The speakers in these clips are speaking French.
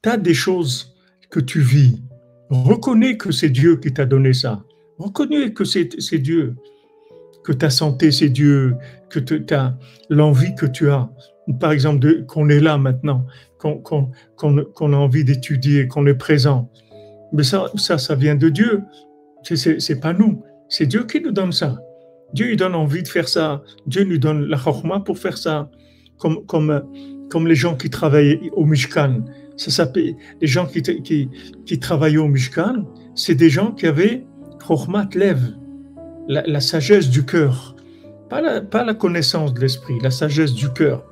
tu as des choses que tu vis, reconnais que c'est Dieu qui t'a donné ça. Reconnais que c'est Dieu, que ta santé, c'est Dieu, que tu as l'envie que tu as. Par exemple, qu'on est là maintenant, qu'on a envie d'étudier, qu'on est présent. Mais ça vient de Dieu. C'est pas nous. C'est Dieu qui nous donne ça. Dieu lui donne envie de faire ça. Dieu nous donne la chorma pour faire ça. Comme les gens qui travaillaient au Mishkan. Ça s'appelle, les gens qui travaillaient au Mishkan, c'est des gens qui avaient chormat lev, la sagesse du cœur. Pas la connaissance de l'esprit, la sagesse du cœur.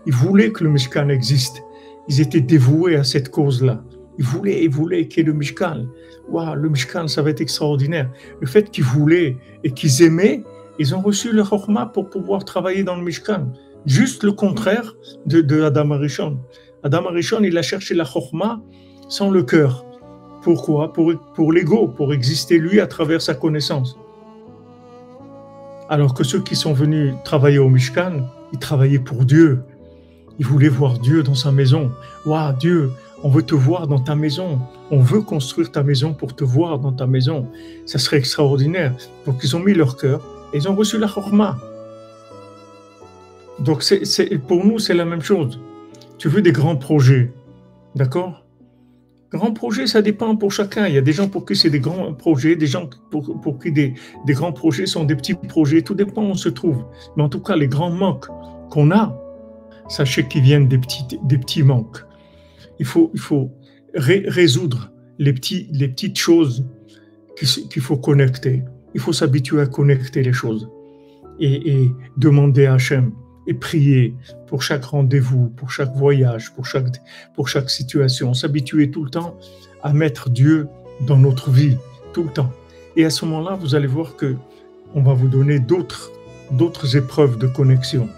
Ils voulaient que le Mishkan existe. Ils étaient dévoués à cette cause-là. Ils voulaient qu'il y ait le Mishkan. Waouh, le Mishkan, ça va être extraordinaire. Le fait qu'ils voulaient et qu'ils aimaient, ils ont reçu le Chokhmah pour pouvoir travailler dans le Mishkan. Juste le contraire de Adam Arishon. Adam Arishon, il a cherché la Chokhmah sans le cœur. Pourquoi ? Pour l'ego, pour exister lui à travers sa connaissance. Alors que ceux qui sont venus travailler au Mishkan, ils travaillaient pour Dieu. Ils voulaient voir Dieu dans sa maison. Waouh, Dieu, on veut te voir dans ta maison. On veut construire ta maison pour te voir dans ta maison. Ça serait extraordinaire. Donc, ils ont mis leur cœur et ils ont reçu la Chokhmah. Donc, pour nous, c'est la même chose. Tu veux des grands projets, d'accord ? Grands projets, ça dépend pour chacun. Il y a des gens pour qui c'est des grands projets, des gens pour qui des grands projets sont des petits projets. Tout dépend où on se trouve. Mais en tout cas, les grands manques qu'on a, sachez qu'ils viennent des petits manques. Il faut résoudre les petites choses qu'il faut connecter. Il faut s'habituer à connecter les choses et demander à Hachem et prier pour chaque rendez-vous, pour chaque voyage, pour chaque situation. S'habituer tout le temps à mettre Dieu dans notre vie, tout le temps. Et à ce moment-là, vous allez voir que on va vous donner d'autres épreuves de connexion.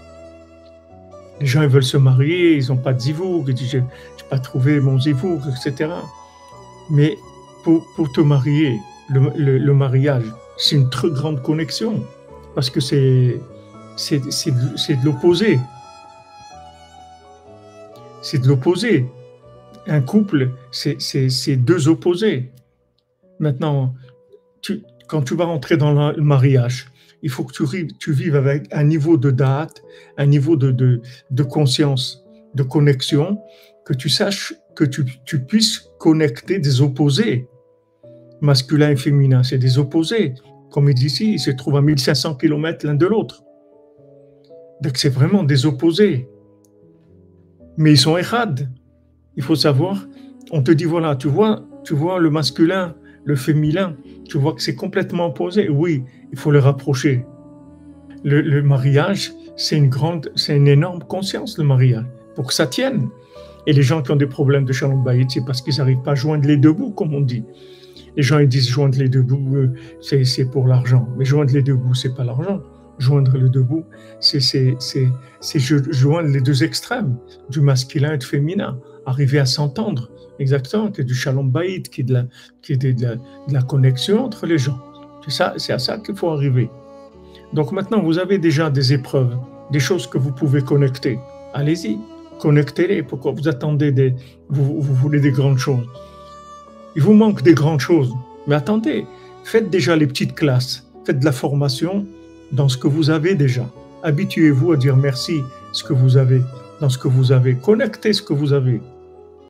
Les gens, ils veulent se marier, ils n'ont pas de zivoug, ils disent, j'ai pas trouvé mon zivoug, etc. Mais pour te marier, le mariage, c'est une très grande connexion, parce que c'est de l'opposé. C'est de l'opposé. Un couple, c'est deux opposés. Maintenant, quand tu vas rentrer dans le mariage, il faut que tu vives avec un niveau de date, un niveau de conscience, de connexion, que tu saches que tu puisses connecter des opposés. Masculin et féminin, c'est des opposés. Comme il dit ici, ils se trouvent à 1500 km l'un de l'autre. Donc c'est vraiment des opposés. Mais ils sont echad. Il faut savoir, on te dit voilà, tu vois le masculin, le féminin, tu vois que c'est complètement opposé. Oui, il faut les rapprocher. Le mariage, c'est une énorme conscience, le mariage, pour que ça tienne. Et les gens qui ont des problèmes de shalom bayit, c'est parce qu'ils n'arrivent pas à joindre les deux bouts, comme on dit. Les gens ils disent joindre les deux bouts, c'est pour l'argent. Mais joindre les deux bouts, c'est pas l'argent. Joindre les deux bouts, c'est joindre les deux extrêmes, du masculin et du féminin. Arriver à s'entendre, exactement, qu'il y ait du shalom bayit, qu'il y ait de la connexion entre les gens. C'est à ça qu'il faut arriver. Donc maintenant, vous avez déjà des épreuves, des choses que vous pouvez connecter. Allez-y, connectez-les. Pourquoi vous attendez vous voulez des grandes choses? Il vous manque des grandes choses. Mais attendez, faites déjà les petites classes. Faites de la formation dans ce que vous avez déjà. Habituez-vous à dire merci ce que vous avez, dans ce que vous avez. Connectez ce que vous avez.